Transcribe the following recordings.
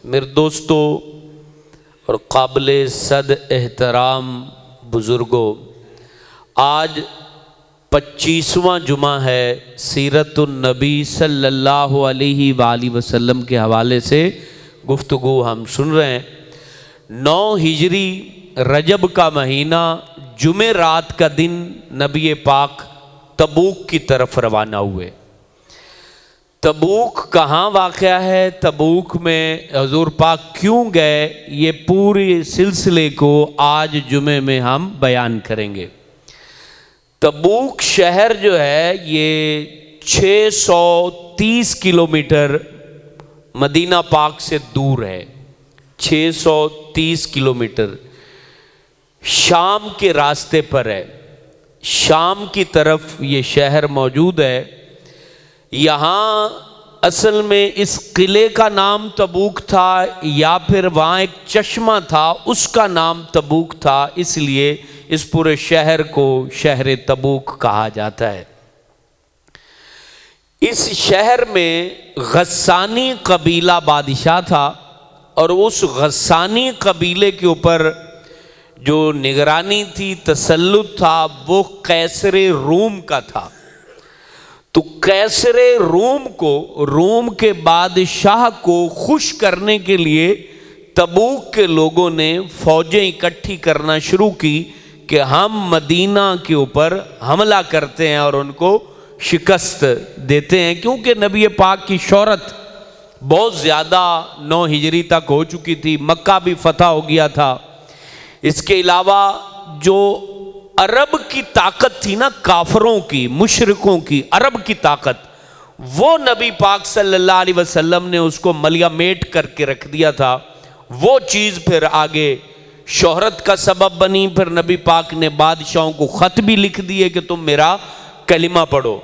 मेरे दोस्तों और काबिल सद एहतराम बुज़ुर्गों, आज 25वां जुमा है सीरतुन नबी सल्लल्लाहु अलैहि वसल्लम के हवाले से गुफ्तगू हम सुन रहे हैं। 9 हिजरी रजब का महीना जुमे रात का दिन नबी पाक तबूक की तरफ रवाना हुए। तबूक कहाँ वाक़या है, तबूक में हजूर पाक क्यों गए, ये पूरे सिलसिले को आज जुमे में हम बयान करेंगे। तबूक शहर जो है ये 630 किलोमीटर मदीना पाक से दूर है। 630 किलोमीटर शाम के रास्ते पर है, शाम की तरफ ये शहर मौजूद है। यहाँ असल में इस किले का नाम तबूक था या फिर वहाँ एक चश्मा था उसका नाम तबूक था, इसलिए इस पूरे शहर को शहर तबूक कहा जाता है। इस शहर में गस्सानी कबीला बादशाह था और उस गस्सानी कबीले के ऊपर जो निगरानी थी, तसल्लुत था, वो कैसरे रूम का था। तो कैसरे रूम को, रूम के बादशाह को खुश करने के लिए तबूक के लोगों ने फौजें इकट्ठी करना शुरू की कि हम मदीना के ऊपर हमला करते हैं और उनको शिकस्त देते हैं, क्योंकि नबी पाक की शोहरत बहुत ज़्यादा 9 हिजरी तक हो चुकी थी, मक्का भी फतह हो गया था। इसके अलावा जो अरब की ताकत थी ना, काफरों की, मुशरिकों की, अरब की ताकत, वो नबी पाक सल्लल्लाहु अलैहि वसल्लम ने उसको मलियामेट करके रख दिया था। वो चीज़ फिर आगे शोहरत का सबब बनी। फिर नबी पाक ने बादशाहों को ख़त भी लिख दिए कि तुम मेरा कलिमा पढ़ो।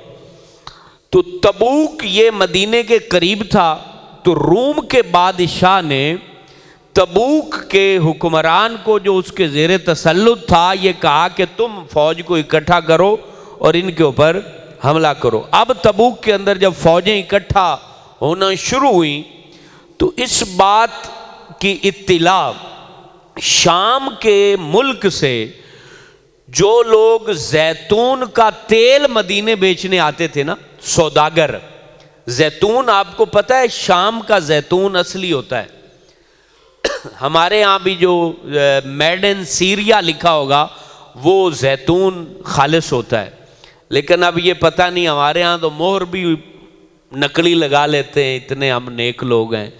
तो तबूक ये मदीने के करीब था, तो रूम के बादशाह ने तबूक के हुक्मरान को, जो उसके ज़ेरे तसल्लुत था, ये कहा कि तुम फौज को इकट्ठा करो और इनके ऊपर हमला करो। अब तबूक के अंदर जब फौजें इकट्ठा होना शुरू हुई तो इस बात की इत्तिला शाम के मुल्क से जो लोग जैतून का तेल मदीने बेचने आते थे ना, सौदागर, जैतून आपको पता है शाम का जैतून असली होता है। हमारे यहाँ भी जो मेड इन सीरिया लिखा होगा वो जैतून खालिस होता है, लेकिन अब ये पता नहीं, हमारे यहाँ तो मोहर भी नकली लगा लेते हैं, इतने हम नेक लोग हैं।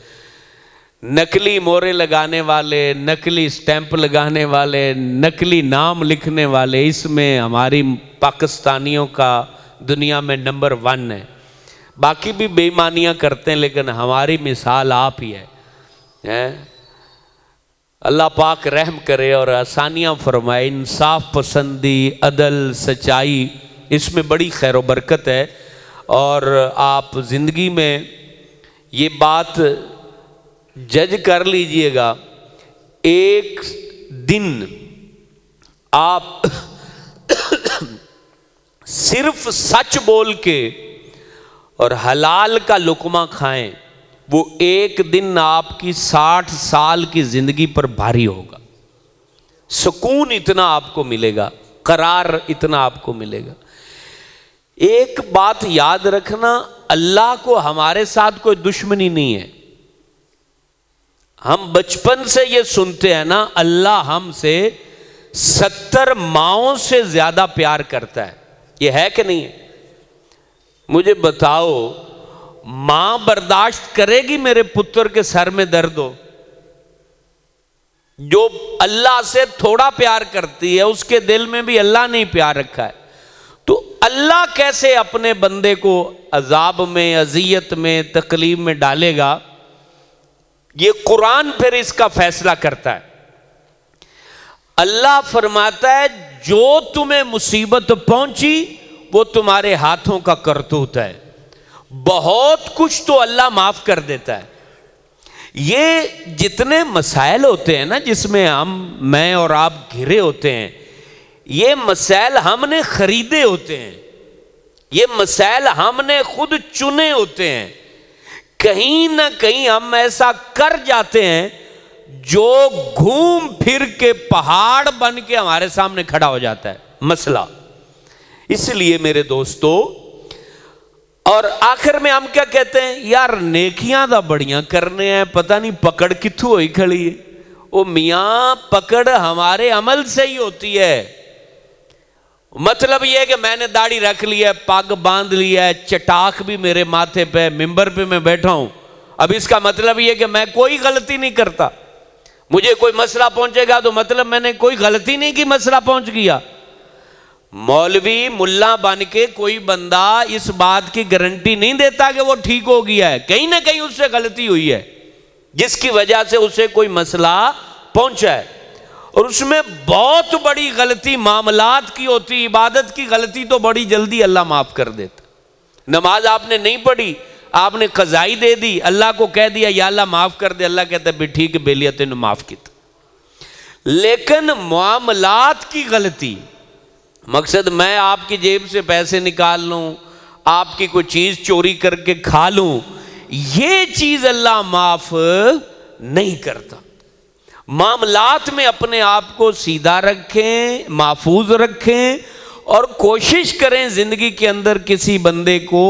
नकली मोहरे लगाने वाले, नकली स्टैंप लगाने वाले, नकली नाम लिखने वाले, इसमें हमारी पाकिस्तानियों का दुनिया में नंबर 1 है। बाकी भी बेईमानियाँ करते हैं, लेकिन हमारी मिसाल आप ही है। अल्लाह पाक रहम करे और आसानियाँ फरमाए। इंसाफ पसंदी, अदल, सच्चाई, इसमें बड़ी खैर बरकत है। और आप ज़िंदगी में ये बात जज कर लीजिएगा, एक दिन आप सिर्फ सच बोल के और हलाल का लुकमा खाएं, वो एक दिन आपकी 60 साल की जिंदगी पर भारी होगा। सुकून इतना आपको मिलेगा, करार इतना आपको मिलेगा। एक बात याद रखना, अल्लाह को हमारे साथ कोई दुश्मनी नहीं है। हम बचपन से ये सुनते हैं ना, अल्लाह हमसे 70 माओं से ज्यादा प्यार करता है। ये है कि नहीं है? मुझे बताओ, मां बर्दाश्त करेगी मेरे पुत्र के सर में दर्द हो? जो अल्लाह से थोड़ा प्यार करती है उसके दिल में भी अल्लाह ने प्यार रखा है। तो अल्लाह कैसे अपने बंदे को अजाब में, अजियत में, तकलीफ में डालेगा? ये कुरान फिर इसका फैसला करता है। अल्लाह फरमाता है, जो तुम्हें मुसीबत पहुंची वो तुम्हारे हाथों का करतूत है। बहुत कुछ तो अल्लाह माफ कर देता है। ये जितने मसाइल होते हैं ना, जिसमें मैं और आप घिरे होते हैं, ये मसाइल हमने खरीदे होते हैं, ये मसाइल हमने खुद चुने होते हैं कहीं ना कहीं हम ऐसा कर जाते हैं जो घूम फिर के पहाड़ बन के हमारे सामने खड़ा हो जाता है मसला। इसलिए मेरे दोस्तों, और आखिर में हम क्या कहते हैं, यार नेकियां तो बढ़िया करने हैं, पता नहीं पकड़ कित्थू होई खड़ी है। ओ मियां, पकड़ हमारे अमल से ही होती है। मतलब यह है कि मैंने दाढ़ी रख ली है, पग बांध लिया है, चटाक भी मेरे माथे पे, मिंबर पे मैं बैठा हूं, अब इसका मतलब यह है कि मैं कोई गलती नहीं करता। मुझे कोई मसला पहुंचेगा तो मतलब मैंने कोई गलती नहीं की, मसला पहुंच गया। मौलवी मुल्ला बन के कोई बंदा इस बात की गारंटी नहीं देता कि वो ठीक हो गया है, कहीं ना कहीं उससे गलती हुई है जिसकी वजह से उसे कोई मसला पहुंचा है। और उसमें बहुत बड़ी गलती मामलात की होती, इबादत की गलती तो बड़ी जल्दी अल्लाह माफ कर देता। नमाज आपने नहीं पढ़ी, आपने कज़ाई दे दी, अल्लाह को कह दिया या अल्लाह माफ कर दे, अल्लाह कहता है भी ठीक बेलिया तेन माफ किया। लेकिन मामलात की गलती, मकसद मैं आपकी जेब से पैसे निकाल लूं, आपकी कोई चीज चोरी करके खा लूं, ये चीज अल्लाह माफ नहीं करता। मामलात में अपने आप को सीधा रखें, महफूज रखें और कोशिश करें जिंदगी के अंदर किसी बंदे को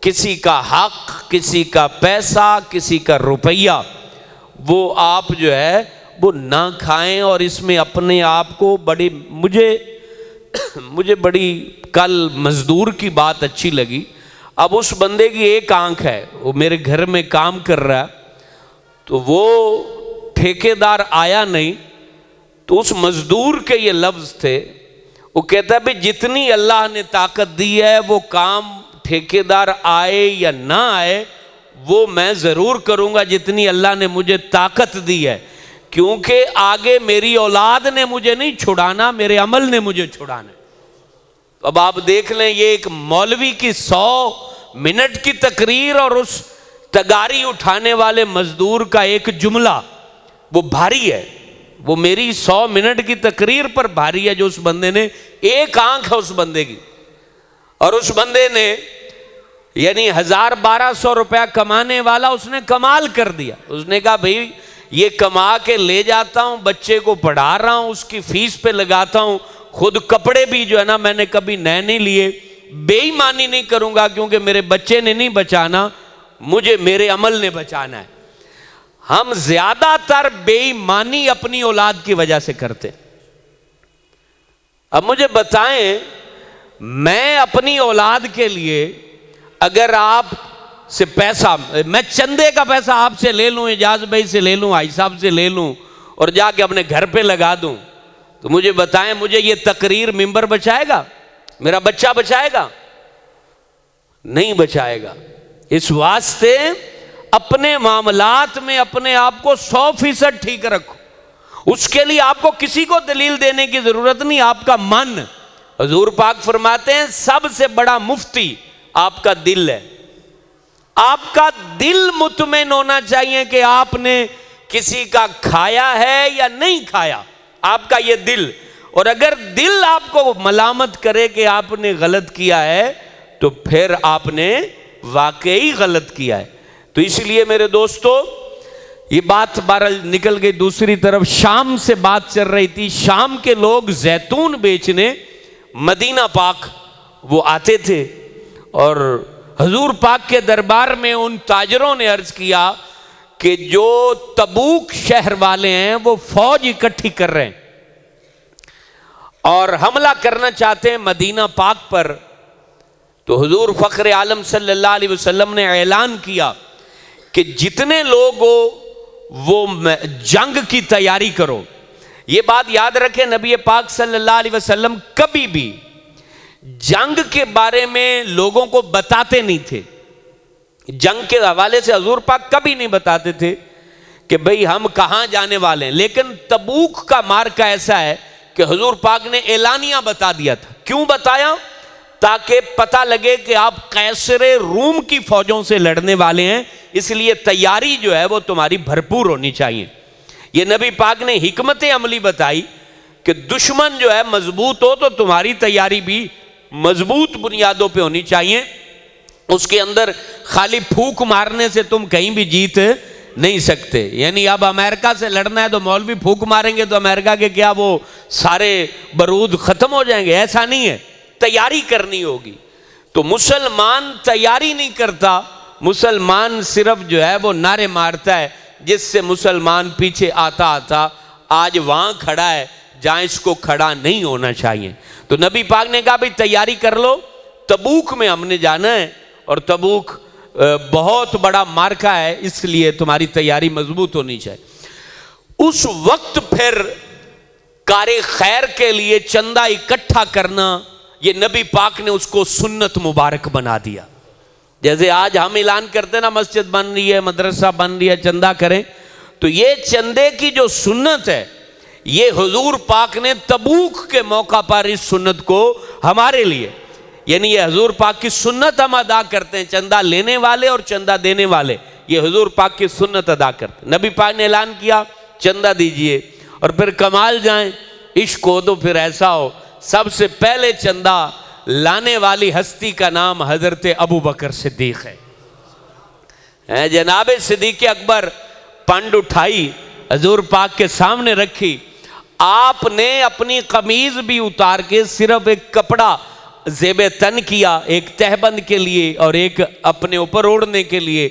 किसी का हक, किसी का पैसा, किसी का रुपया वो आप जो है वो ना खाएं। और इसमें अपने आप को बड़ी मुझे बड़ी कल मजदूर की बात अच्छी लगी। अब उस बंदे की एक आंख है, वो मेरे घर में काम कर रहा है, तो वो ठेकेदार आया नहीं, तो उस मजदूर के ये लफ्ज थे, वो कहता है भाई जितनी अल्लाह ने ताकत दी है वो काम ठेकेदार आए या ना आए वो मैं जरूर करूंगा जितनी अल्लाह ने मुझे ताकत दी है, क्योंकि आगे मेरी औलाद ने मुझे नहीं छुड़ाना, मेरे अमल ने मुझे छुड़ाना। तो अब आप देख लें, ये एक मौलवी की 100 मिनट की तकरीर और उस तगारी उठाने वाले मजदूर का एक जुमला वो भारी है, वो मेरी 100 मिनट की तकरीर पर भारी है। जो उस बंदे ने, एक आंख है उस बंदे की, और उस बंदे ने यानी 1000-1200 रुपया कमाने वाला उसने कमाल कर दिया। उसने कहा भाई ये कमा के ले जाता हूं, बच्चे को पढ़ा रहा हूं, उसकी फीस पे लगाता हूं, खुद कपड़े भी जो है ना मैंने कभी नए नहीं लिए, बेईमानी नहीं करूंगा क्योंकि मेरे बच्चे ने नहीं बचाना, मुझे मेरे अमल ने बचाना है। हम ज्यादातर बेईमानी अपनी औलाद की वजह से करते। अब मुझे बताएं, मैं अपनी औलाद के लिए अगर आप से पैसा, मैं चंदे का पैसा आपसे ले लूं, एजाज भाई से ले लूं, आई साहब से ले लूं और जाके अपने घर पे लगा दूं, तो मुझे बताएं, मुझे ये तकरीर मिंबर बचाएगा? मेरा बच्चा बचाएगा? नहीं बचाएगा। इस वास्ते अपने मामलात में अपने आप को 100% ठीक रखो। उसके लिए आपको किसी को दलील देने की जरूरत नहीं, आपका मन। हुजूर पाक फरमाते हैं सबसे बड़ा मुफ्ती आपका दिल है। आपका दिल मुतमईन होना चाहिए कि आपने किसी का खाया है या नहीं खाया, आपका ये दिल। और अगर दिल आपको मलामत करे कि आपने गलत किया है तो फिर आपने वाकई गलत किया है। तो इसलिए मेरे दोस्तों, ये बात बहरहाल निकल गई दूसरी तरफ। शाम से बात चल रही थी, शाम के लोग जैतून बेचने मदीना पाक वो आते थे और हुजूर पाक के दरबार में उन ताजरों ने अर्ज किया कि जो तबूक शहर वाले हैं वो फौज इकट्ठी कर रहे हैं और हमला करना चाहते हैं मदीना पाक पर। तो हुजूर फख्र आलम सल्लल्लाहु अलैहि वसल्लम ने ऐलान किया कि जितने लोग हो वो जंग की तैयारी करो। ये बात याद रखें, नबी पाक सल्लल्लाहु अलैहि वसल्लम कभी भी जंग के बारे में लोगों को बताते नहीं थे। जंग के हवाले से हुजूर पाक कभी नहीं बताते थे कि भाई हम कहां जाने वाले हैं। लेकिन तबूक का मार्का ऐसा है कि हुजूर पाक ने एलानिया बता दिया था। क्यों बताया? ताकि पता लगे कि आप कैसरे रूम की फौजों से लड़ने वाले हैं, इसलिए तैयारी जो है वो तुम्हारी भरपूर होनी चाहिए। ये नबी पाक ने हिकमत अमली बताई कि दुश्मन जो है मजबूत हो तो तुम्हारी तैयारी भी मजबूत बुनियादों पे होनी चाहिए। उसके अंदर खाली फूंक मारने से तुम कहीं भी जीत नहीं सकते। यानी अब अमेरिका से लड़ना है तो मौलवी फूंक मारेंगे तो अमेरिका के क्या वो सारे बारूद खत्म हो जाएंगे? ऐसा नहीं है, तैयारी करनी होगी। तो मुसलमान तैयारी नहीं करता, मुसलमान सिर्फ जो है वो नारे मारता है, जिससे मुसलमान पीछे आता आता आज वहां खड़ा है जहां इसको खड़ा नहीं होना चाहिए। तो नबी पाक ने कहा भाई तैयारी कर लो, तबूक में हमने जाना है और तबूक बहुत बड़ा मार्का है, इसलिए तुम्हारी तैयारी मजबूत होनी चाहिए। उस वक्त फिर कारे खैर के लिए चंदा इकट्ठा करना, ये नबी पाक ने उसको सुन्नत मुबारक बना दिया। जैसे आज हम ऐलान करते ना मस्जिद बन रही है, मदरसा बन रही है, चंदा करें, तो ये चंदे की जो सुन्नत है ये हुजूर पाक ने तबूक के मौका पर इस सुन्नत को हमारे लिए, यानी ये हुजूर पाक की सुन्नत हम अदा करते हैं। चंदा लेने वाले और चंदा देने वाले ये हुजूर पाक की सुन्नत अदा करते हैं। नबी पाक ने ऐलान किया चंदा दीजिए, और फिर कमाल जाए इश्क हो तो फिर ऐसा हो, सबसे पहले चंदा लाने वाली हस्ती का नाम हजरत अबू बकर सिद्दीक है। जनाब सिद्दीक अकबर पंड उठाई, हजूर पाक के सामने रखी, आपने अपनी कमीज भी उतार के सिर्फ एक कपड़ा जेब तन किया, एक तहबंद के लिए और एक अपने ऊपर ओढ़ने के लिए,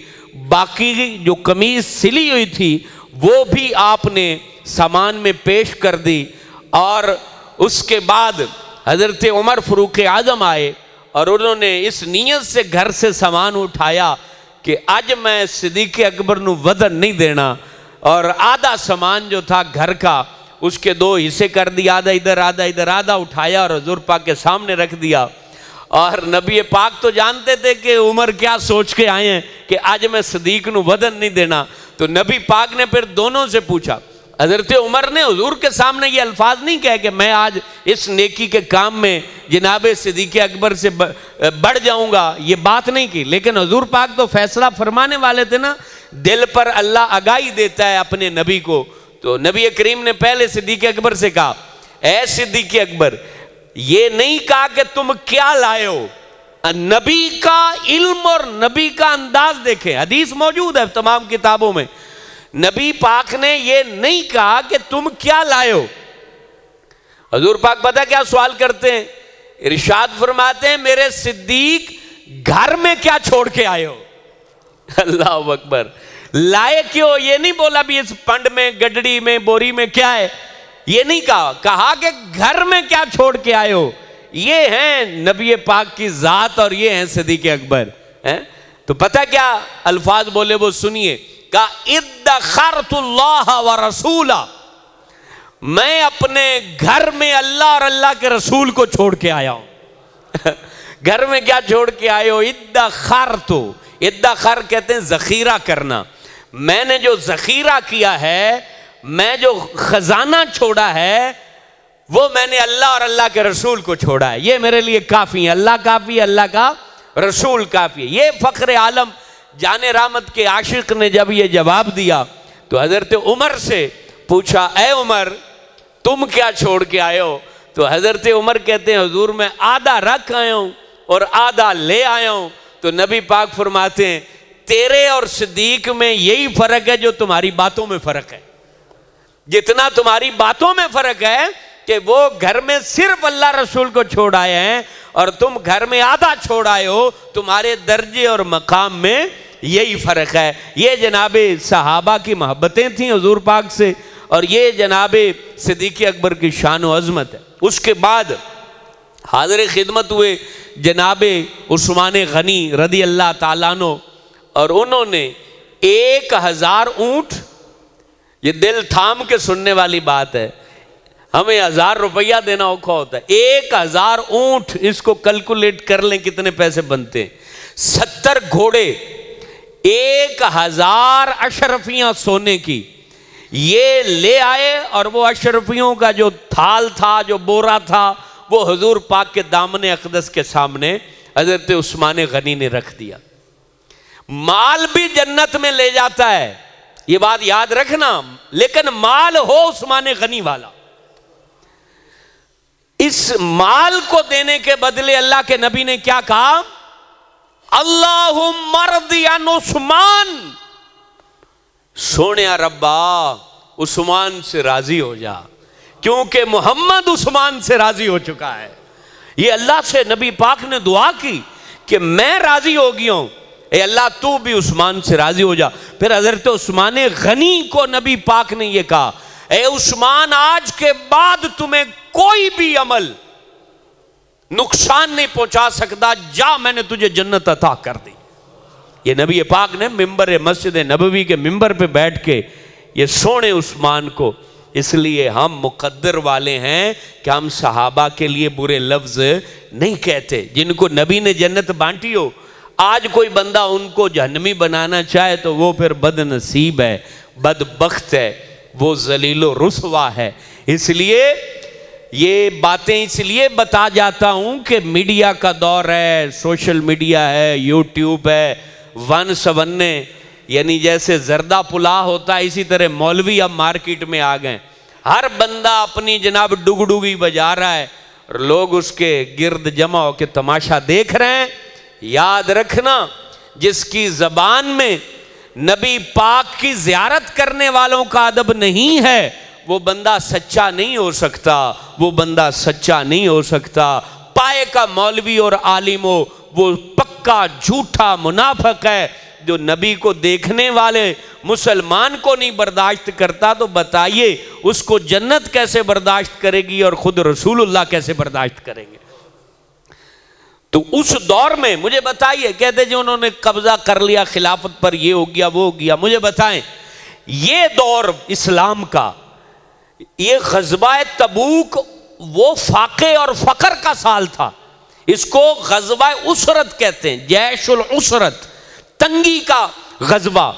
बाकी जो कमीज सिली हुई थी वो भी आपने सामान में पेश कर दी। और उसके बाद हजरत उमर फरूक आजम आए और उन्होंने इस नीयत से घर से सामान उठाया कि आज मैं सिद्दीक अकबर नू वदन नहीं देना, और आधा सामान जो था घर का उसके दो हिस्से कर दिया, आधा इधर आधा इधर, आधा उठाया और हुजूर पाक के सामने रख दिया। और नबी पाक तो जानते थे कि उमर क्या सोच के आए हैं कि आज मैं सिद्दीक नू वदन नहीं देना। तो नबी पाक ने फिर दोनों से पूछा, हजरत उमर ने हुजूर के सामने ये अल्फाज नहीं कहे कि मैं आज इस नेकी के काम में जनाब सिद्दीक अकबर से बढ़ जाऊंगा, ये बात नहीं की, लेकिन हुजूर पाक तो फैसला फरमाने वाले थे ना, दिल पर अल्लाह आगाही देता है अपने नबी को। तो नबी करीम ने पहले सिद्दीक अकबर से कहा, ऐ सिद्दीक अकबर, ये नहीं कहा कि तुम क्या लाए हो, नबी का इल्म और नबी का अंदाज देखें, हदीस मौजूद है तमाम किताबों में। नबी पाक ने ये नहीं कहा कि तुम क्या लाए हो। हजूर पाक पता क्या सवाल करते हैं, इरशाद फरमाते हैं, मेरे सिद्दीक घर में क्या छोड़ के आए हो। अल्लाह अकबर, लाए क्यों ये नहीं बोला भी इस पंड में, गडड़ी में, बोरी में क्या है, ये नहीं कहा, कहा कि घर में क्या छोड़ के आए हो। ये हैं नबी पाक की जात और ये हैं सिद्दीक अकबर हैं। तो पता क्या अल्फाज बोले वो सुनिए, का इद्दखरतुल्लाह व रसूला, मैं अपने घर में अल्लाह और अल्लाह के रसूल को छोड़ के आया हूं। घर में क्या छोड़ के आए हो, इद्दखरतु, इद्दखर कहते हैं जखीरा करना, मैंने जो जखीरा किया है, मैं जो खजाना छोड़ा है वो मैंने अल्लाह और अल्लाह के रसूल को छोड़ा है, ये मेरे लिए काफी है, अल्लाह काफी है, अल्लाह का रसूल काफी है। ये फख्र आलम जाने रहमत के आशिक ने जब ये जवाब दिया तो हजरत उमर से पूछा, ए उमर तुम क्या छोड़ के आए हो। तो हजरत उमर कहते हैं, हुजूर मैं आधा रख आया हूं और आधा ले आया हूं। तो नबी पाक फरमाते हैं, तेरे और सिद्दीक में यही फर्क है जो तुम्हारी बातों में फर्क है। जितना तुम्हारी बातों में फर्क है कि वो घर में सिर्फ अल्लाह रसूल को छोड़ आए हैं और तुम घर में आधा छोड़ आए हो, तुम्हारे दर्जे और मकाम में यही फर्क है। ये जनाबे सहाबा की मोहब्बतें थीं हुजूर पाक से, और ये जनाबे सिद्दीक अकबर की शान व अजमत है। उसके बाद हाजिर खिदमत हुए जनाबे उस्मान गनी रदी अल्लाह ताला अन्हु, और उन्होंने 1000 ऊंट, ये दिल थाम के सुनने वाली बात है, हमें 1000 रुपया देना औखा होता है, 1000 ऊंट, इसको कैलकुलेट कर लें कितने पैसे बनते हैं, 70 घोड़े, 1000 अशरफियां सोने की, ये ले आए। और वो अशरफियों का जो थाल था, जो बोरा था, वो हुजूर पाक के दामने अक़दस के सामने हजरत उस्मान गनी ने रख दिया। माल भी जन्नत में ले जाता है, ये बात याद रखना, लेकिन माल हो उस्मान गनी वाला। इस माल को देने के बदले अल्लाह के नबी ने क्या कहा, अल्लाहुम्मा रज़ी अन उस्मान, सोने रब्बा उस्मान से राजी हो जा, क्योंकि मोहम्मद उस्मान से राजी हो चुका है। ये अल्लाह से नबी पाक ने दुआ की कि मैं राजी हो गया हूं, ए अल्लाह तू भी उस्मान से राजी हो जा। फिर हजरत उस्मान गनी को नबी पाक ने यह कहा, ए उस्मान, आज के बाद तुम्हें कोई भी अमल नुकसान नहीं पहुंचा सकता, जा मैंने तुझे जन्नत अता कर दी। ये नबी पाक ने मिंबर मस्जिद नबवी के मिंबर पे बैठ के ये सोने उस्मान को, इसलिए हम मुकद्दर वाले हैं कि हम सहाबा के लिए बुरे लफ्ज नहीं कहते। जिनको नबी ने जन्नत बांटी हो, आज कोई बंदा उनको जहन्नमी बनाना चाहे तो वो फिर बदनसीब है, बदबख्त है, वो जलीलो रुसवा है। इसलिए ये बातें इसलिए बता जाता हूं कि मीडिया का दौर है, सोशल मीडिया है, यूट्यूब है, वन सवन्ने, यानी जैसे जर्दा पुलाह होता है, इसी तरह मौलवी अब मार्केट में आ गए। हर बंदा अपनी जनाब डुगडुगी बजा रहा है और लोग उसके गिर्द जमा होकर तमाशा देख रहे हैं। याद रखना, जिसकी जबान में नबी पाक की जियारत करने वालों का अदब नहीं है, वो बंदा सच्चा नहीं हो सकता, वो बंदा सच्चा नहीं हो सकता। पाए का मौलवी और आलिम हो, वो पक्का झूठा मुनाफिक है। जो नबी को देखने वाले मुसलमान को नहीं बर्दाश्त करता, तो बताइए उसको जन्नत कैसे बर्दाश्त करेगी और खुद रसूलुल्लाह कैसे बर्दाश्त करेंगे। तो उस दौर में मुझे बताइए, कहते जी उन्होंने कब्जा कर लिया खिलाफत पर, ये हो गया वो हो गया। मुझे बताएं, ये दौर इस्लाम का, ये ग़ज़वा तबूक वो फाके और फकर का साल था। इसको ग़ज़वा उसरत कहते हैं, जैशुल उसरत, तंगी का ग़ज़वा।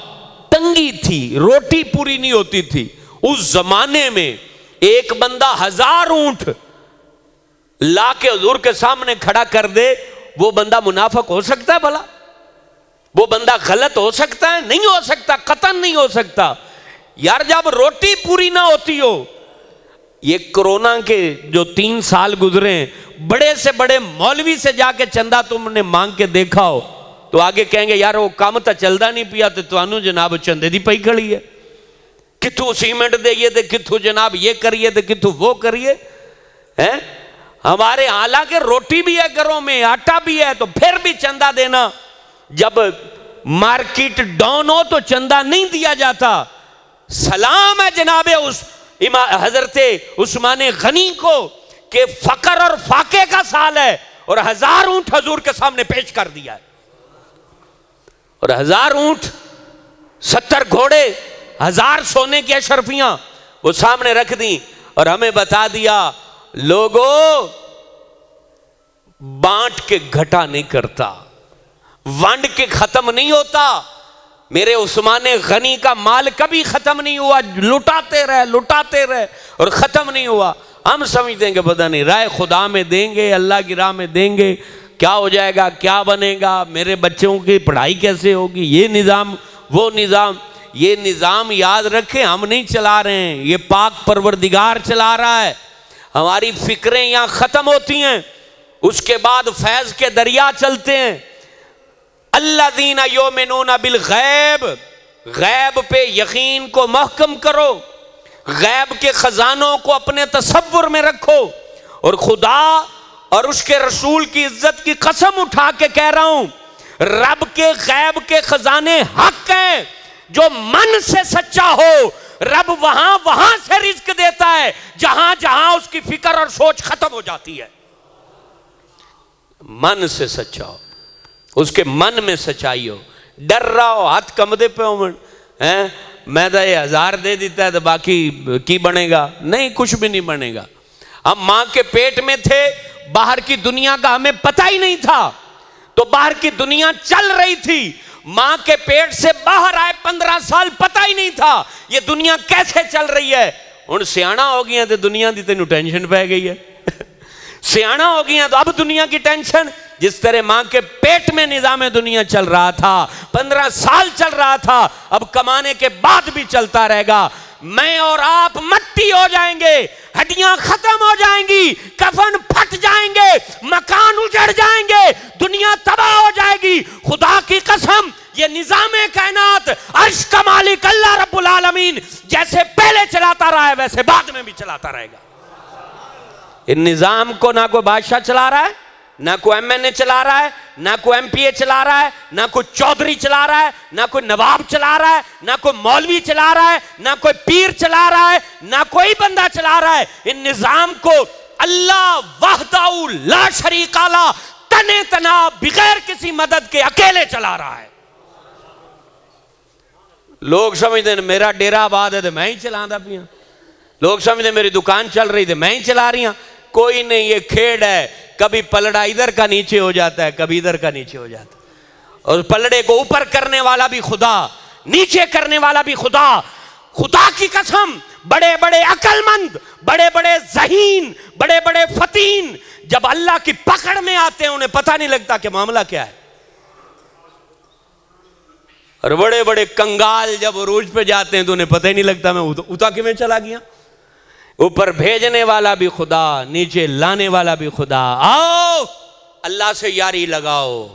तंगी थी, रोटी पूरी नहीं होती थी। उस जमाने में एक बंदा 1000 ऊंट ला के हुजूर के सामने खड़ा कर दे, वो बंदा मुनाफिक हो सकता है भला? वो बंदा गलत हो सकता है? नहीं हो सकता, कतन नहीं हो सकता। यार जब रोटी पूरी ना होती हो, ये कोरोना के जो 3 साल गुजरे, बड़े से बड़े मौलवी से जाके चंदा तुमने मांग के देखा हो तो आगे कहेंगे यार वो काम तो चलता नहीं पिया, तो तुहानू जनाब चंदे दी पई खड़ी है, किथों सीमेंट देइए तो किथों जनाब ये करिए तो किथों वो करिए हैं। हमारे हालांकि रोटी भी है घरों में, आटा भी है, तो फिर भी चंदा देना, जब मार्केट डाउन हो तो चंदा नहीं दिया जाता। सलाम है जनाबे उस हजरत उस्मान गनी को कि फकर और फाके का साल है और 1000 ऊंट हजूर के सामने पेश कर दिया है। और 1000 ऊंट, 70 घोड़े, 1000 सोने की अशरफियां वो सामने रख दी और हमें बता दिया, लोगों बांट के घटा नहीं करता, वंड के खत्म नहीं होता। मेरे उस्मान गनी का माल कभी खत्म नहीं हुआ, लुटाते रहे और खत्म नहीं हुआ। हम समझते हैं कि पता नहीं राय खुदा में देंगे, अल्लाह की राह में देंगे, क्या हो जाएगा, क्या बनेगा, मेरे बच्चों की पढ़ाई कैसे होगी, ये निज़ाम वो निज़ाम। ये निज़ाम याद रखें, हम नहीं चला रहे हैं, ये पाक परवरदिगार चला रहा है। हमारी फिक्रें यहाँ ख़त्म होती हैं, उसके बाद फैज़ के दरिया चलते हैं। अल्लज़ीना युमिनूना बिल गैब, गैब पे यकीन को महकम करो, गैब के खजानों को अपने तसव्वुर में रखो। और खुदा और उसके रसूल की इज्जत की कसम उठा के कह रहा हूं, रब के गैब के खजाने हक हैं। जो मन से सच्चा हो, रब वहां वहां से रिज्क देता है जहां जहां उसकी फिक्र और सोच खत्म हो जाती है। मन से सच्चा हो, उसके मन में सच्चाई हो, डर रहा हो, हाथ कमदे पे हो हैं, मैं तो ये 1000 दे देता है तो बाकी की बनेगा, नहीं कुछ भी नहीं बनेगा। हम मां के पेट में थे, बाहर की दुनिया का हमें पता ही नहीं था, तो बाहर की दुनिया चल रही थी। मां के पेट से बाहर आए 15 साल, पता ही नहीं था ये दुनिया कैसे चल रही है। हुण सियाणा हो गई तो दुनिया की तेनू टेंशन पै गई है सियाणा हो गई तो अब दुनिया की टेंशन। जिस तरह मां के पेट में निजाम दुनिया चल रहा था, 15 साल चल रहा था, अब कमाने के बाद भी चलता रहेगा। मैं और आप मट्टी हो जाएंगे, हड्डियां खत्म हो जाएंगी, कफन फट जाएंगे, मकान उजड़ जाएंगे, दुनिया तबाह हो जाएगी। खुदा की कसम, ये निजाम कायनात, अर्श का मालिक अल्लाह रब्बुल आलमीन जैसे पहले चलाता रहा है वैसे बाद में भी चलाता रहेगा। इन निजाम को ना कोई बादशाह चला रहा है, ना कोई एमएनए चला रहा है, ना कोई एमपीए चला रहा है, ना कोई चौधरी चला रहा है, ना कोई नवाब चला रहा है, ना कोई मौलवी चला रहा है, ना कोई पीर चला रहा है, ना कोई बंदा चला रहा है। इन निजाम को अल्लाह वहदाहू ला शरीका ला, तने तना, बगैर किसी मदद के अकेले चला रहा है। लोग समझते हैं मेरा डेरा आबाद है तो मैं ही चलाता पिया, लोग समझते मेरी दुकान चल रही थी मैं ही चला रही हूं। कोई नहीं, ये खेड़ है, कभी पलड़ा इधर का नीचे हो जाता है, कभी इधर का नीचे हो जाता है। और पलड़े को ऊपर करने वाला भी खुदा, नीचे करने वाला भी खुदा। खुदा की कसम, बड़े बड़े अकलमंद, बड़े बड़े ज़हीन, बड़े बड़े फतीन जब अल्लाह की पकड़ में आते हैं उन्हें पता नहीं लगता कि मामला क्या है। और बड़े बड़े कंगाल जब उरूज पे जाते हैं तो उन्हें पता ही नहीं लगता मैं उता किवें चला गया। ऊपर भेजने वाला भी खुदा, नीचे लाने वाला भी खुदा। आओ अल्लाह से यारी लगाओ,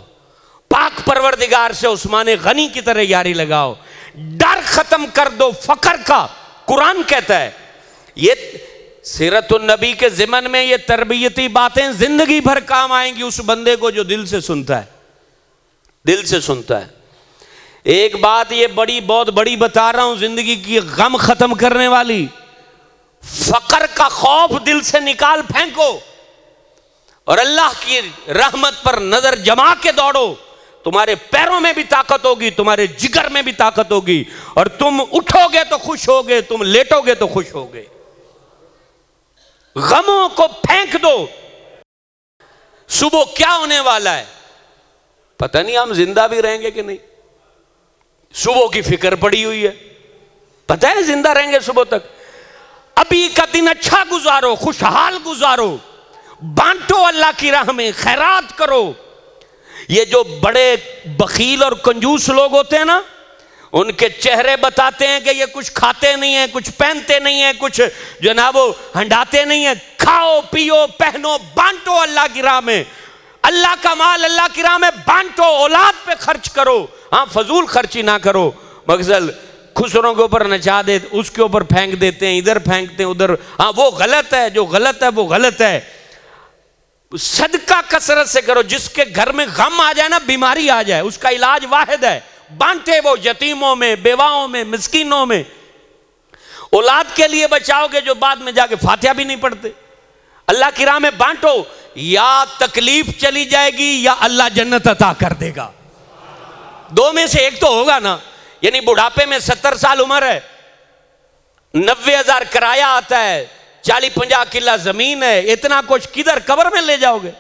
पाक परवरदिगार से उस्मान गनी की तरह यारी लगाओ। डर खत्म कर दो फकर का। कुरान कहता है, ये सीरतुन नबी के ज़िमन में ये तरबियती बातें जिंदगी भर काम आएंगी उस बंदे को जो दिल से सुनता है, दिल से सुनता है। एक बात ये बहुत बड़ी बता रहा हूं, जिंदगी की गम खत्म करने वाली, फकर का खौफ दिल से निकाल फेंको और अल्लाह की रहमत पर नजर जमा के दौड़ो। तुम्हारे पैरों में भी ताकत होगी, तुम्हारे जिगर में भी ताकत होगी, और तुम उठोगे तो खुश होगे, तुम लेटोगे तो खुश होगे। गमों को फेंक दो। सुबह क्या होने वाला है पता नहीं, हम जिंदा भी रहेंगे कि नहीं। सुबह की फिक्र पड़ी हुई है, पता है जिंदा रहेंगे सुबह तक। अभी का दिन अच्छा गुजारो, खुशहाल गुजारो, बांटो अल्लाह की राह में, खैरात करो। ये जो बड़े बखील और कंजूस लोग होते हैं ना, उनके चेहरे बताते हैं कि ये कुछ खाते नहीं है, कुछ पहनते नहीं है, कुछ जो ना वो हंडाते नहीं है। खाओ पियो पहनो, बांटो अल्लाह की राह में। अल्लाह का माल अल्लाह की राह में बांटो, औलाद पे खर्च करो। हाँ, फजूल खर्ची ना करो। मगजल खुसरों के ऊपर नचा दे, उसके ऊपर फेंक देते हैं, इधर फेंकते हैं उधर। हाँ, वो गलत है, जो गलत है वो गलत है। सदका कसरत से करो। जिसके घर में गम आ जाए ना, बीमारी आ जाए, उसका इलाज वाहिद है, बांटे वो यतीमों में, बेवाओं में, मिस्कीनों में। औलाद के लिए बचाओगे जो बाद में जाके फातिहा भी नहीं पढ़ते। अल्लाह की राह में बांटो, या तकलीफ चली जाएगी या अल्लाह जन्नत अता कर देगा। दो में से एक तो होगा ना। यानी बुढ़ापे में 70 साल उम्र है, 90,000 किराया आता है, 40-50 किला जमीन है, इतना कुछ किधर कब्र में ले जाओगे?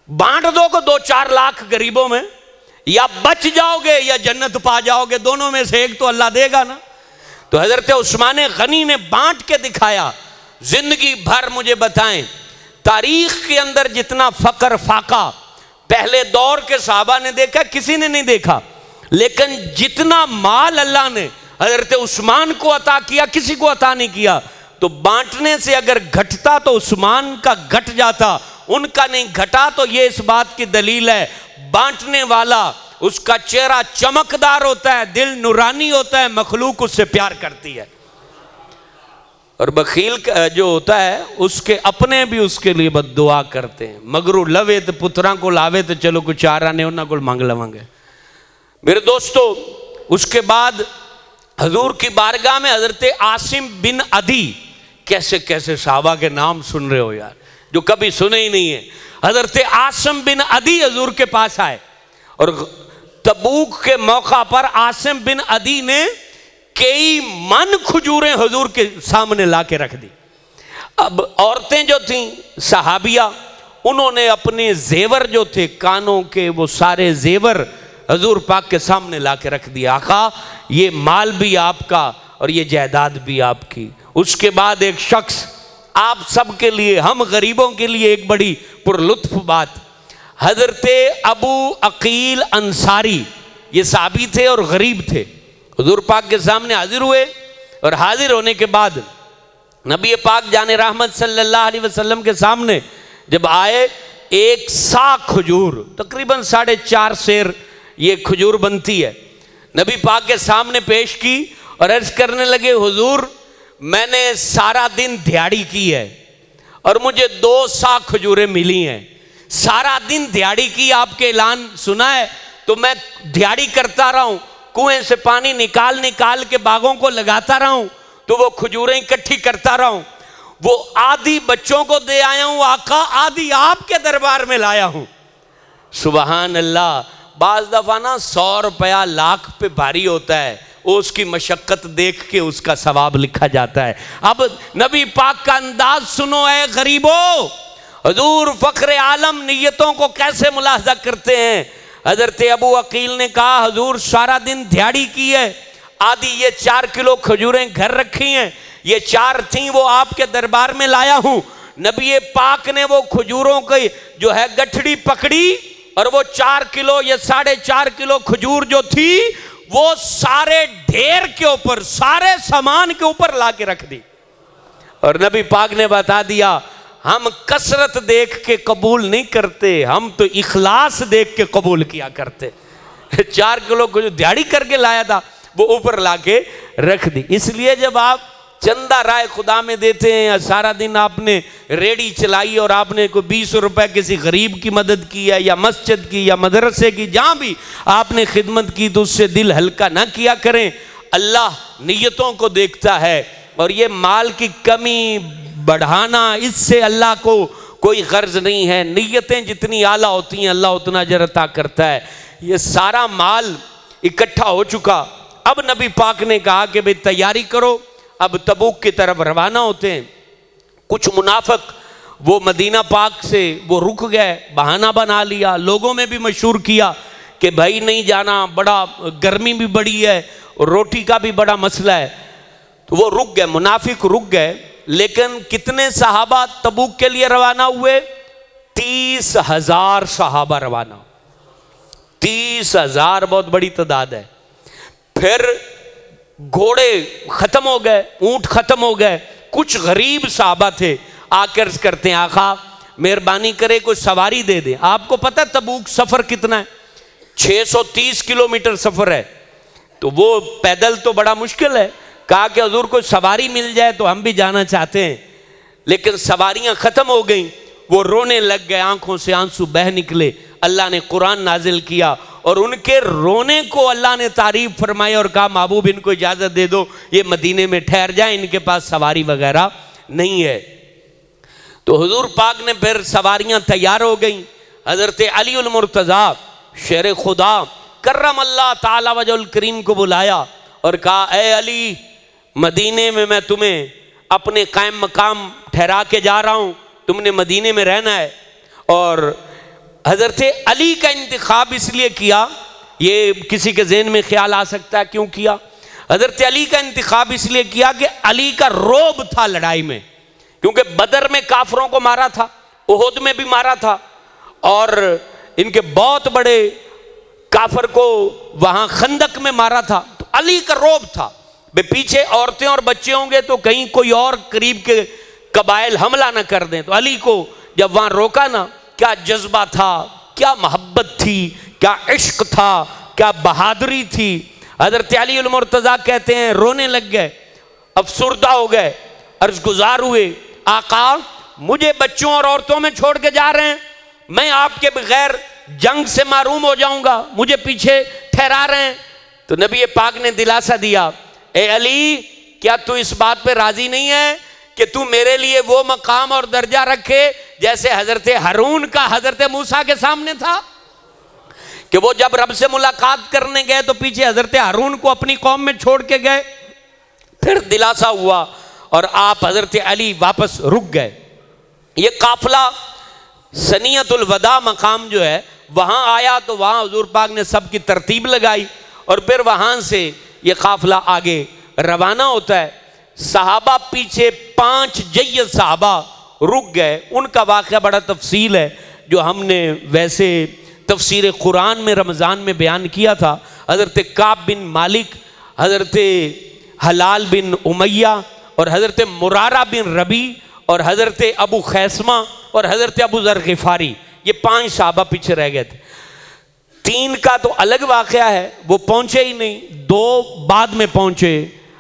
बांट दो को 2-4 लाख गरीबों में, या बच जाओगे या जन्नत पा जाओगे। दोनों में से एक तो अल्लाह देगा ना। तो हजरत उस्मान गनी ने बांट के दिखाया। जिंदगी भर मुझे बताएं, तारीख के अंदर जितना फकर फाका पहले दौर के सहाबा ने देखा, किसी ने नहीं देखा। लेकिन जितना माल अल्लाह ने हजरत उस्मान को अता किया, किसी को अता नहीं किया। तो बांटने से अगर घटता तो उस्मान का घट जाता, उनका नहीं घटा। तो ये इस बात की दलील है, बांटने वाला उसका चेहरा चमकदार होता है, दिल नूरानी होता है, मखलूक उससे प्यार करती है। और बखील जो होता है उसके अपने भी उसके लिए बद्दुआ करते हैं। मगरू लवे तो पुत्रा को लावे तो चलो कुछ चार आने उन्होंने को मांग लवेंगे। मेरे दोस्तों, उसके बाद हजूर की बारगाह में हजरत आसिम बिन अदी, कैसे कैसे साहबा के नाम सुन रहे हो यार, जो कभी सुने ही नहीं है। हजरत आसिम बिन अदी हजूर के पास आए और तबूक के मौका पर आसिम बिन अदी ने कई मन खजूरें हजूर के सामने ला के रख दी। अब औरतें जो थीं सहाबिया, उन्होंने अपने जेवर जो थे कानों के, वो सारे जेवर हजूर पाक के सामने ला के रख दिया। आका, ये माल भी आपका और ये जायदाद भी आपकी। उसके बाद एक शख्स, आप सब के लिए, हम गरीबों के लिए एक बड़ी पुरलुत्फ बात, हजरत अबू अकील अंसारी, ये साहबी थे और गरीब थे, हुजूर पाक के सामने हाजिर हुए। और हाजिर होने के बाद नबी पाक जाने रहमत सल्लल्लाहु अलैहि वसल्लम के सामने जब आए, एक सा खजूर, तकरीबन 4.5 सेर ये खजूर बनती है, नबी पाक के सामने पेश की और अर्ज करने लगे, हुजूर मैंने सारा दिन दिहाड़ी की है और मुझे 2 सा खजूरें मिली हैं। सारा दिन दिहाड़ी की, आपके ऐलान सुना है तो मैं दिहाड़ी करता रहा हूं, कुएं से पानी निकाल निकाल के बागों को लगाता रहा हूं, तो वो खजूरें इकट्ठी करता रहा हूं। वो आधी बच्चों को दे आया हूं आका, आधी आपके दरबार में लाया हूं। सुबहान अल्लाह। बाज दफा ना 100 रुपया लाख पे भारी होता है, उसकी मशक्कत देख के उसका सवाब लिखा जाता है। अब नबी पाक का अंदाज सुनो ऐ गरीबों, हुजूर फख्र आलम नियतों को कैसे मुलाहजा करते हैं। हजरत अबू अकील ने कहा, हुजूर सारा दिन दिहाड़ी की है, आधी ये 4 किलो खजूरें घर रखी हैं, ये 4 थी वो आपके दरबार में लाया हूं। नबी पाक ने वो खजूरों की जो है गठड़ी पकड़ी और वो 4 किलो या 4.5 किलो खजूर जो थी वो सारे ढेर के ऊपर, सारे सामान के ऊपर ला के रख दी। और नबी पाक ने बता दिया, हम कसरत देख के कबूल नहीं करते, हम तो इखलास देख के कबूल किया करते। 4 किलो को जो दिहाड़ी करके लाया था वो ऊपर लाके रख दी। इसलिए जब आप चंदा राय खुदा में देते हैं, सारा दिन आपने रेडी चलाई और आपने कोई 20 रुपए किसी गरीब की मदद की है या मस्जिद की या मदरसे की, जहां भी आपने खिदमत की, तो उससे दिल हल्का ना किया करें। अल्लाह नियतों को देखता है और ये माल की कमी बढ़ाना, इससे अल्लाह को कोई गर्ज नहीं है। नियतें जितनी आला होती हैं अल्लाह उतना अजर अता करता है। ये सारा माल इकट्ठा हो चुका। अब नबी पाक ने कहा कि भाई तैयारी करो, अब तबूक की तरफ रवाना होते हैं। कुछ मुनाफिक वो मदीना पाक से वो रुक गए, बहाना बना लिया, लोगों में भी मशहूर किया कि भाई नहीं जाना, बड़ा गर्मी भी बड़ी है और रोटी का भी बड़ा मसला है। तो वो रुक गए, मुनाफिक रुक गए। लेकिन कितने सहाबा तबूक के लिए रवाना हुए? 30,000 सहाबा रवाना। 30,000 बहुत बड़ी तादाद है। फिर घोड़े खत्म हो गए, ऊंट खत्म हो गए। कुछ गरीब सहाबा थे, आकर अर्ज करते हैं, आका मेहरबानी करे कोई सवारी दे दे। आपको पता तबूक सफर कितना है? 630 किलोमीटर सफर है, तो वो पैदल तो बड़ा मुश्किल है। कहा कि हुजूर कोई सवारी मिल जाए तो हम भी जाना चाहते हैं। लेकिन सवारियां खत्म हो गई, वो रोने लग गए, आंखों से आंसू बह निकले। अल्लाह ने कुरान नाजिल किया और उनके रोने को अल्लाह ने तारीफ फरमाई और कहा, महबूब इनको इजाजत दे दो, ये मदीने में ठहर जाए, इनके पास सवारी वगैरह नहीं है। तो हुजूर पाक ने फिर सवारियां तैयार हो गई। हजरत अली उल मुर्तज़ा शेर खुदा करम अल्लाह ताला वजहुल करीम को बुलाया और कहा, ए अली, मदीने में मैं तुम्हें अपने कायम मकाम ठहरा के जा रहा हूं, तुमने मदीने में रहना है। और हजरत अली का इंतखाब इसलिए किया, ये किसी के ज़हन में ख्याल आ सकता है क्यों किया। हजरत अली का इंतखाब इसलिए किया कि अली का रोब था लड़ाई में, क्योंकि बदर में काफरों को मारा था, उहुद में भी मारा था, और इनके बहुत बड़े काफर को वहां खंदक में मारा था। तो अली का रोब था, वे पीछे औरतें और बच्चे होंगे तो कहीं कोई और करीब के कबाइल हमला ना कर दें। तो अली को जब वहां रोका ना, क्या जज्बा था, क्या मोहब्बत थी, क्या इश्क था, क्या बहादुरी थी। हजरत अली उल मुर्तज़ा कहते हैं रोने लग गए, अफसुर्दा हो गए, अर्ज गुजार हुए, आका मुझे बच्चों और औरतों में छोड़ के जा रहे हैं, मैं आपके बगैर जंग से मारूम हो जाऊंगा, मुझे पीछे ठहरा रहे हैं। तो नबी पाक ने दिलासा दिया, ए अली, क्या तू इस बात पे राजी नहीं है कि तू मेरे लिए वो मकाम और दर्जा रखे जैसे हजरत हारून का हजरत मूसा के सामने था, कि वो जब रब से मुलाकात करने गए तो पीछे हजरत हारून को अपनी कौम में छोड़ के गए। फिर दिलासा हुआ और आप हजरत अली वापस रुक गए। ये काफिला सनियतुल वदा मकाम जो है वहां आया, तो वहां हुजूर पाक ने सबकी तरतीब लगाई और फिर वहां से ये काफिला आगे रवाना होता है। सहाबा पीछे 5 जय्यद सहाबा रुक गए। उनका वाक़या बड़ा तफसील है, जो हमने वैसे तफसीर कुरान में रमज़ान में बयान किया था। हज़रत काब बिन मालिक, हज़रत हलाल बिन उमैया और हज़रत मुरारा बिन रबी और हज़रत अबू खैसमा और हजरत अबू ज़र गिफारी, ये 5 सहाबा पीछे रह गए थे। 3 का तो अलग वाकया है, वो पहुंचे ही नहीं, 2 बाद में पहुंचे।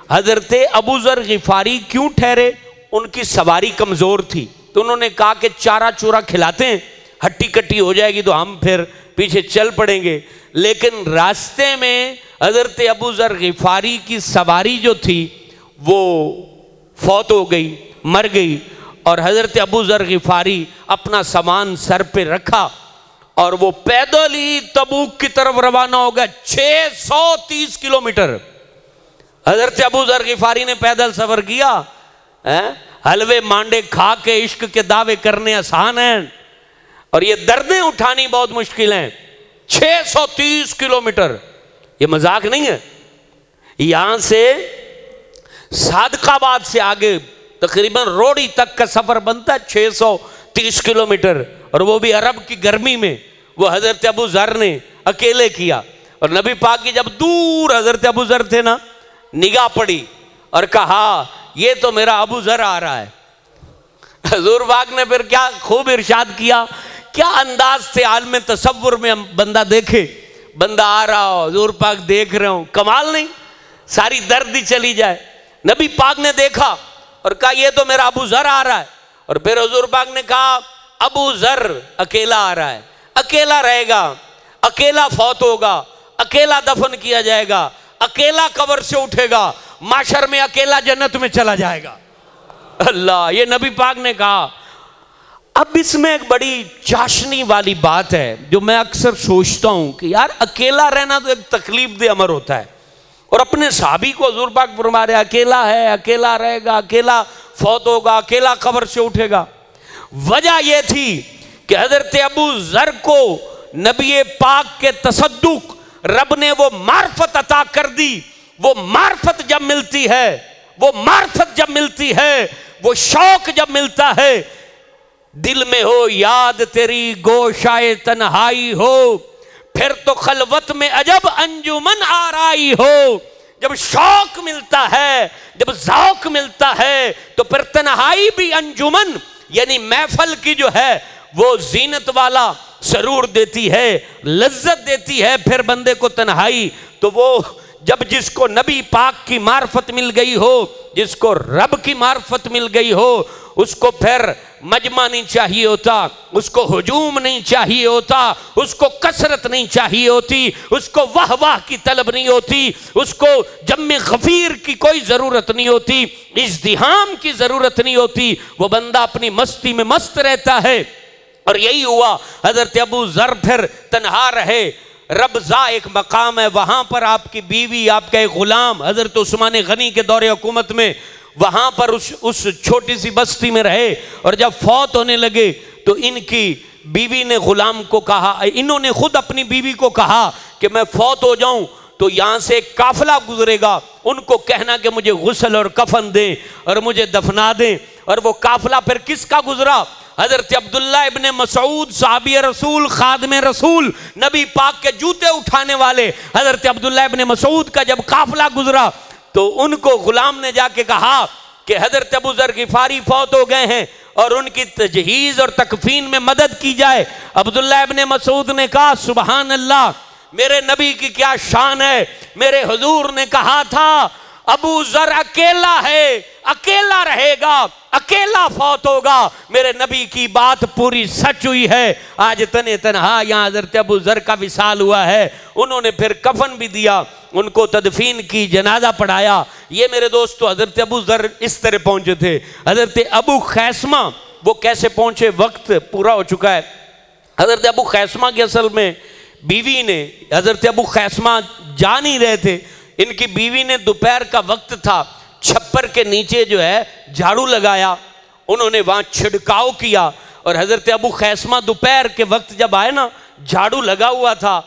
हजरत अबू ज़र गिफारी क्यों ठहरे? उनकी सवारी कमज़ोर थी, तो उन्होंने कहा कि चारा चूरा खिलाते हैं, हट्टी कट्टी हो जाएगी तो हम फिर पीछे चल पड़ेंगे। लेकिन रास्ते में हजरत अबू ज़र गिफारी की सवारी जो थी वो फौत हो गई, मर गई, और हजरत अबू ज़र गिफारी अपना सामान सर पे रखा और वो पैदल ही तबूक की तरफ रवाना हो गया। 630 किलोमीटर हजरत अबू ज़र गिफारी ने पैदल सफर किया। हलवे मांडे खा के इश्क के दावे करने आसान हैं और ये दर्दें उठानी बहुत मुश्किल हैं। 630 किलोमीटर, ये मजाक नहीं है। यहां से सादकाबाद से आगे तकरीबन रोडी तक का सफर बनता है 630 किलोमीटर, और वो भी अरब की गर्मी में। वो हजरत अबू ज़र ने अकेले किया। और नबी पाक की जब दूर हजरत अबू ज़र थे ना, निगाह पड़ी और कहा ये तो मेरा अबू ज़र आ रहा है। हुजूर पाक ने फिर क्या खूब इरशाद किया, क्या अंदाज से आलम तसव्वुर में बंदा देखे, बंदा आ रहा हो, हुजूर पाक देख रहे हो, कमाल नहीं, सारी दर्द ही चली जाए। नबी पाक ने देखा और कहा ये तो मेरा अबू ज़र आ रहा है। और फिर हुजूर पाक ने कहा अबू ज़र अकेला आ रहा है, अकेला रहेगा, अकेला फौत होगा, अकेला दफन किया जाएगा, अकेला कब्र से उठेगा, माशर में अकेला जन्नत में चला जाएगा। अल्लाह, ये नबी पाक ने कहा। अब इसमें एक बड़ी चाशनी वाली बात है जो मैं अक्सर सोचता हूं कि यार अकेला रहना तो एक तकलीफ दे अमर होता है, और अपने साहबी को हुजूर पाक फरमा रहे अकेला है, अकेला रहेगा, अकेला फौत होगा, अकेला कब्र से उठेगा। वजह यह थी कि हजरत अबू ज़र को नबी पाक के तसद्दुक रब ने वो मार्फत अता कर दी। वो मार्फत जब मिलती है, वो मार्फत जब मिलती है, वो शौक जब मिलता है, दिल में हो याद तेरी गोशाए तन्हाई हो, फिर तो खलवत में अजब अंजुमन आराई हो। जब शौक मिलता है, जब ज़ौक मिलता है, तो फिर तन्हाई भी अंजुमन यानी महफल की जो है वो जीनत वाला सरूर देती है, लज्जत देती है। फिर बंदे को तन्हाई, तो वो जब जिसको नबी पाक की मार्फत मिल गई हो, जिसको रब की मार्फत मिल गई हो, उसको फिर मजमा नहीं चाहिए होता, उसको हुजूम नहीं चाहिए होता, उसको कसरत नहीं चाहिए होती, उसको वाह वाह की तलब नहीं होती, उसको जम्मे गफीर की कोई ज़रूरत नहीं होती, इज़्दिहाम की ज़रूरत नहीं होती। वो बंदा अपनी मस्ती में मस्त रहता है। और यही हुआ, हजरत अबू ज़र फिर तन्हा रहे। रबज़ा एक मकाम है, वहाँ पर आपकी बीवी, आपका एक ग़ुलाम हजरत उस्मान गनी के दौरे हुकूमत में वहाँ पर उस छोटी सी बस्ती में रहे। और जब फौत होने लगे तो इनकी बीवी ने ग़ुलाम को कहा, इन्होंने खुद अपनी बीवी को कहा कि मैं फौत हो जाऊं तो यहाँ से एक काफिला गुजरेगा, उनको कहना कि मुझे गुस्ल और कफन दें और मुझे दफना दें। और वो काफिला फिर किसका गुजरा? हजरत अब्दुल्ला इब्ने मसूद साहबी रसूल, खादम रसूल, नबी पाक के जूते उठाने वाले हजरत अब्दुल्ला इब्ने मसूद का जब काफिला गुजरा तो उनको गुलाम ने जाके कहा कि हजरत अबू ज़र गिफारी फौत हो गए हैं और उनकी तजहीज़ और तकफीन में मदद की जाए। अब्दुल्ला इब्ने मसूद ने कहा सुबहान अल्लाह, मेरे नबी की क्या शान है, मेरे हुजूर ने कहा था अबू ज़र अकेला है, अकेला रहेगा, अकेला फौत होगा। मेरे नबी की बात पूरी सच हुई है। आज तने तनहा यहाँ हजरत अबू ज़र का विसाल हुआ है। उन्होंने फिर कफन भी दिया, उनको तदफीन की, जनाजा पढ़ाया। ये मेरे दोस्तों हजरत अबू ज़र इस तरह पहुंचे थे। हजरत अबू खैसमा वो कैसे पहुंचे, वक्त पूरा हो चुका है। हजरत अबू खैसमा की असल में बीवी ने, हजरत अबू खैसमा जा नहीं रहे थे, इनकी बीवी ने दोपहर का वक्त था, छप्पर के नीचे जो है झाड़ू लगाया, उन्होंने वहाँ छिड़काव किया। और हजरत अबू खैसमा दोपहर के वक्त जब आए ना, झाड़ू लगा हुआ था,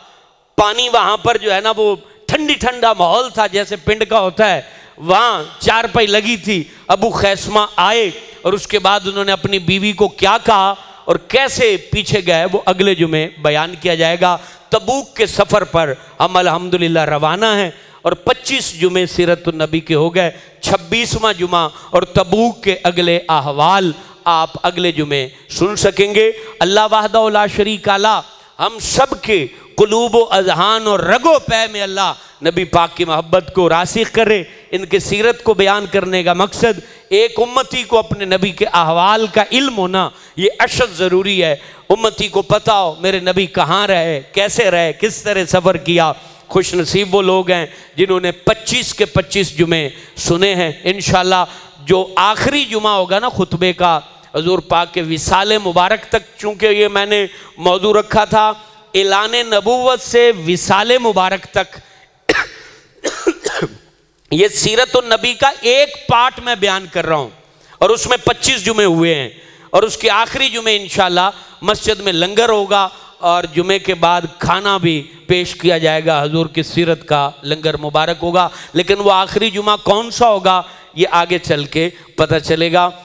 पानी वहाँ पर जो है ना वो ठंडी ठंडा माहौल था जैसे पिंड का होता है, वहाँ चारपाई लगी थी। अबू खैसमा आए और उसके बाद उन्होंने अपनी बीवी को क्या कहा और कैसे पीछे गए वो अगले जुमे बयान किया जाएगा। तबूक के सफ़र पर हम अल्हम्दुलिल्लाह रवाना हैं और 25 जुमे सीरत नबी के हो गए, 26वां जुमा और तबूक के अगले अहवाल आप अगले जुमे सुन सकेंगे। अल्लाह वाहदा ला शरीका ला हम सब के कुलूब अजहान और रगो पै में अल्लाह नबी पाक की मोहब्बत को रासिख करे। इनके सीरत को बयान करने का मकसद एक उम्मती को अपने नबी के अहवाल का इल्म होना ये अशद ज़रूरी है। उम्मती को पता हो मेरे नबी कहाँ रहे, कैसे रहे, किस तरह सफ़र किया। खुश नसीब वो लोग हैं जिन्होंने 25 के 25 जुमे सुने हैं। इंशाअल्लाह जो आखिरी जुमा होगा ना खुतबे का, हजूर पाक के विसाले मुबारक तक, चूँकि ये मैंने मौजू रखा था ऐलान नबूवत से विसाले मुबारक तक ये सीरत नबी का एक पार्ट मैं बयान कर रहा हूँ और उसमें 25 जुमे हुए हैं। और उसके आखिरी जुमे इंशाअल्लाह मस्जिद में लंगर होगा और जुमे के बाद खाना भी पेश किया जाएगा। हजूर की सीरत का लंगर मुबारक होगा, लेकिन वो आखिरी जुमा कौन सा होगा ये आगे चल के पता चलेगा।